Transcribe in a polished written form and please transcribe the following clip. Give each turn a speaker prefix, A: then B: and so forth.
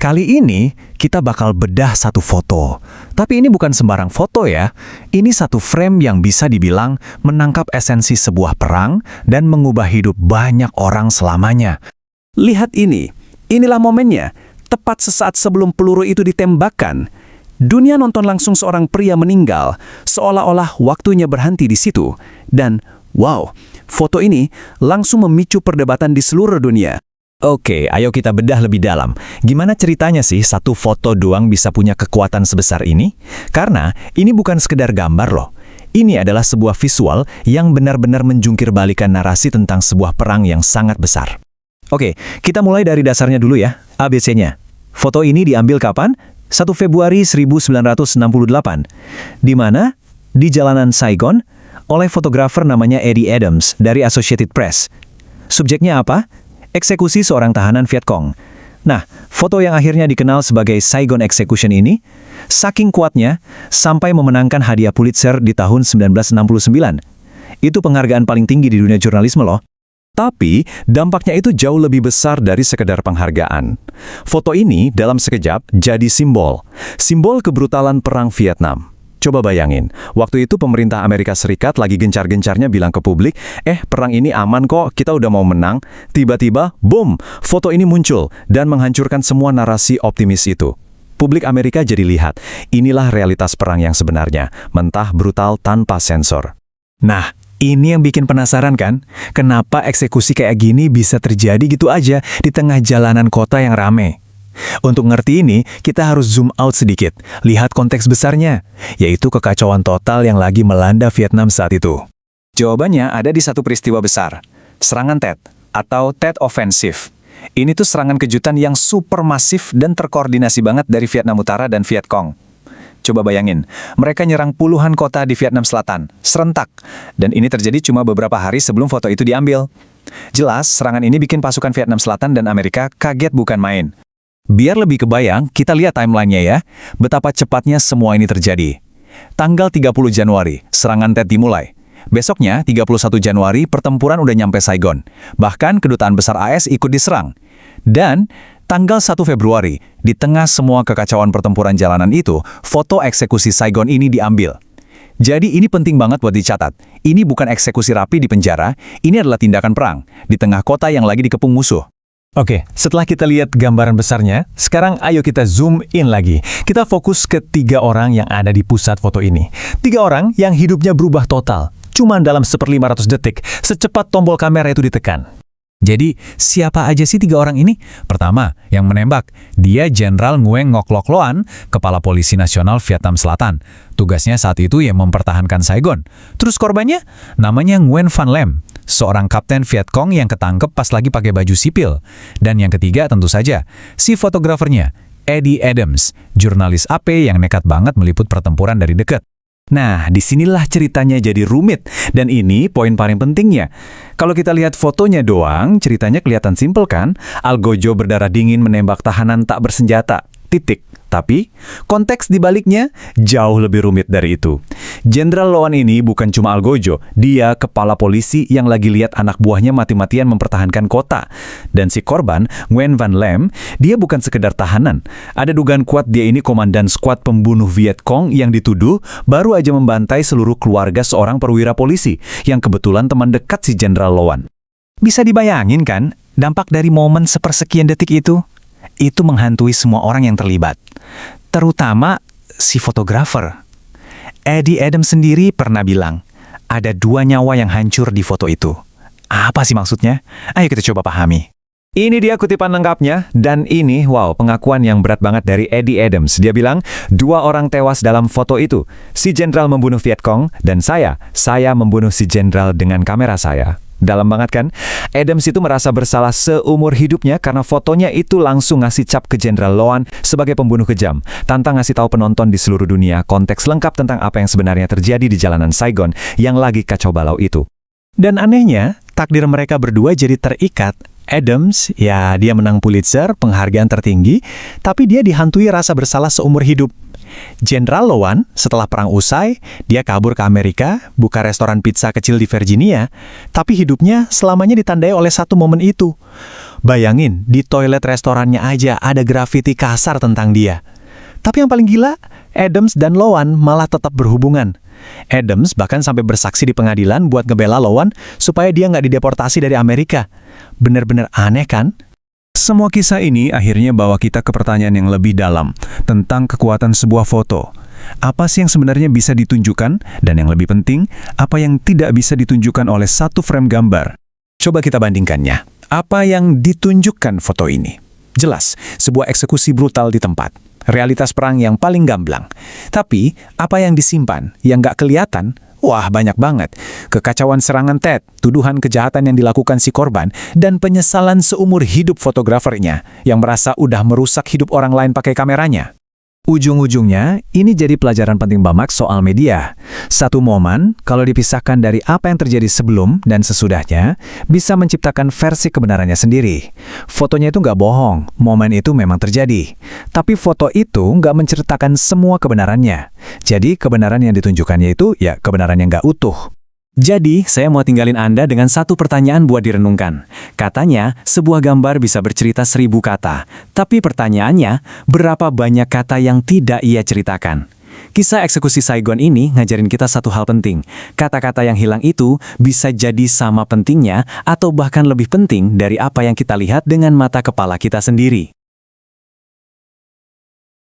A: Kali ini kita bakal bedah satu foto. Tapi ini bukan sembarang foto ya. Ini satu frame yang bisa dibilang menangkap esensi sebuah perang dan mengubah hidup banyak orang selamanya.
B: Lihat ini. Inilah momennya. Tepat sesaat sebelum peluru itu ditembakkan. Dunia nonton langsung seorang pria meninggal, seolah-olah waktunya berhenti di situ. Dan, wow, foto ini langsung memicu perdebatan di seluruh dunia.
A: Oke, ayo kita bedah lebih dalam. Gimana ceritanya sih satu foto doang bisa punya kekuatan sebesar ini? Karena ini bukan sekedar gambar loh. Ini adalah sebuah visual yang benar-benar menjungkir balikan narasi tentang sebuah perang yang sangat besar. Oke, kita mulai dari dasarnya dulu ya, ABC-nya. Foto ini diambil kapan? 1 Februari 1968. Di mana? Di jalanan Saigon, oleh fotografer namanya Eddie Adams dari Associated Press. Subjeknya apa? Eksekusi seorang tahanan Vietcong. Nah, foto yang akhirnya dikenal sebagai Saigon Execution ini, saking kuatnya, sampai memenangkan hadiah Pulitzer di tahun 1969. Itu penghargaan paling tinggi di dunia jurnalisme loh.
B: Tapi, dampaknya itu jauh lebih besar dari sekedar penghargaan. Foto ini dalam sekejap jadi simbol kebrutalan perang Vietnam. Coba bayangin, waktu itu pemerintah Amerika Serikat lagi gencar-gencarnya bilang ke publik, perang ini aman kok, kita udah mau menang. Tiba-tiba, boom, foto ini muncul dan menghancurkan semua narasi optimis itu. Publik Amerika jadi lihat, inilah realitas perang yang sebenarnya, mentah brutal tanpa sensor.
A: Nah, ini yang bikin penasaran kan? Kenapa eksekusi kayak gini bisa terjadi gitu aja di tengah jalanan kota yang rame? Untuk ngerti ini, kita harus zoom out sedikit, lihat konteks besarnya, yaitu kekacauan total yang lagi melanda Vietnam saat itu.
B: Jawabannya ada di satu peristiwa besar, serangan Tet, atau Tet Offensive. Ini tuh serangan kejutan yang super masif dan terkoordinasi banget dari Vietnam Utara dan Vietcong. Coba bayangin, mereka nyerang puluhan kota di Vietnam Selatan, serentak, dan ini terjadi cuma beberapa hari sebelum foto itu diambil. Jelas, serangan ini bikin pasukan Vietnam Selatan dan Amerika kaget bukan main. Biar lebih kebayang, kita lihat timelinenya ya, betapa cepatnya semua ini terjadi. Tanggal 30 Januari, serangan Tet dimulai. Besoknya, 31 Januari, pertempuran udah nyampe Saigon. Bahkan kedutaan besar AS ikut diserang. Dan tanggal 1 Februari, di tengah semua kekacauan pertempuran jalanan itu, foto eksekusi Saigon ini diambil. Jadi ini penting banget buat dicatat. Ini bukan eksekusi rapi di penjara, ini adalah tindakan perang, di tengah kota yang lagi dikepung musuh.
A: Oke, setelah kita lihat gambaran besarnya, sekarang ayo kita zoom in lagi. Kita fokus ke 3 orang yang ada di pusat foto ini. 3 orang yang hidupnya berubah total, cuma dalam 1/500 detik, secepat tombol kamera itu ditekan. Jadi, siapa aja sih 3 orang ini? Pertama, yang menembak. Dia Jenderal Nguyen Ngoc Loc Loan, Kepala Polisi Nasional Vietnam Selatan. Tugasnya saat itu ya mempertahankan Saigon. Terus korbannya? Namanya Nguyen Van Lem, seorang kapten Vietcong yang ketangkep pas lagi pakai baju sipil. Dan yang ketiga tentu saja, si fotografernya, Eddie Adams, jurnalis AP yang nekat banget meliput pertempuran dari dekat. Nah, disinilah ceritanya jadi rumit. Dan ini poin paling pentingnya. Kalau kita lihat fotonya doang, ceritanya kelihatan simpel kan? Algojo berdarah dingin menembak tahanan tak bersenjata. Titik. Tapi, konteks di baliknya jauh lebih rumit dari itu. Jenderal Loan ini bukan cuma algojo, dia kepala polisi yang lagi lihat anak buahnya mati-matian mempertahankan kota. Dan si korban, Nguyen Van Lem, dia bukan sekedar tahanan. Ada dugaan kuat dia ini komandan skuad pembunuh Vietcong yang dituduh baru aja membantai seluruh keluarga seorang perwira polisi yang kebetulan teman dekat si Jenderal Loan. Bisa dibayangin kan, dampak dari momen sepersekian detik itu? Itu menghantui semua orang yang terlibat. Terutama si fotografer. Eddie Adams sendiri pernah bilang, ada 2 nyawa yang hancur di foto itu. Apa sih maksudnya? Ayo kita coba pahami. Ini dia kutipan lengkapnya, dan ini, pengakuan yang berat banget dari Eddie Adams. Dia bilang, 2 orang tewas dalam foto itu. Si jenderal membunuh Vietcong, dan saya membunuh si jenderal dengan kamera saya. Dalam banget kan? Adams itu merasa bersalah seumur hidupnya karena fotonya itu langsung ngasih cap ke Jenderal Loan sebagai pembunuh kejam, tanpa ngasih tahu penonton di seluruh dunia konteks lengkap tentang apa yang sebenarnya terjadi di jalanan Saigon yang lagi kacau balau itu. Dan anehnya, takdir mereka berdua jadi terikat Adams, ya dia menang Pulitzer, penghargaan tertinggi, tapi dia dihantui rasa bersalah seumur hidup. Jenderal Lowan, setelah perang usai, dia kabur ke Amerika, buka restoran pizza kecil di Virginia, tapi hidupnya selamanya ditandai oleh satu momen itu. Bayangin, di toilet restorannya aja ada grafiti kasar tentang dia. Tapi yang paling gila, Adams dan Lowan malah tetap berhubungan. Adams bahkan sampai bersaksi di pengadilan buat ngebela Lowan supaya dia nggak dideportasi dari Amerika. Bener-bener aneh kan? Semua kisah ini akhirnya bawa kita ke pertanyaan yang lebih dalam tentang kekuatan sebuah foto. Apa sih yang sebenarnya bisa ditunjukkan? Dan yang lebih penting, apa yang tidak bisa ditunjukkan oleh satu frame gambar? Coba kita bandingkannya. Apa yang ditunjukkan foto ini? Jelas, sebuah eksekusi brutal di tempat. Realitas perang yang paling gamblang. Tapi, apa yang disimpan, yang nggak kelihatan? Wah, banyak banget. Kekacauan serangan Ted, tuduhan kejahatan yang dilakukan si korban, dan penyesalan seumur hidup fotografernya yang merasa udah merusak hidup orang lain pakai kameranya. Ujung-ujungnya, ini jadi pelajaran penting Bamak soal media. Satu momen, kalau dipisahkan dari apa yang terjadi sebelum dan sesudahnya, bisa menciptakan versi kebenarannya sendiri. Fotonya itu nggak bohong, momen itu memang terjadi. Tapi foto itu nggak menceritakan semua kebenarannya. Jadi kebenaran yang ditunjukkannya itu ya kebenaran yang nggak utuh. Jadi, saya mau tinggalin Anda dengan satu pertanyaan buat direnungkan. Katanya, sebuah gambar bisa bercerita 1000 kata. Tapi pertanyaannya, berapa banyak kata yang tidak ia ceritakan? Kisah eksekusi Saigon ini ngajarin kita satu hal penting. Kata-kata yang hilang itu bisa jadi sama pentingnya atau bahkan lebih penting dari apa yang kita lihat dengan mata kepala kita sendiri.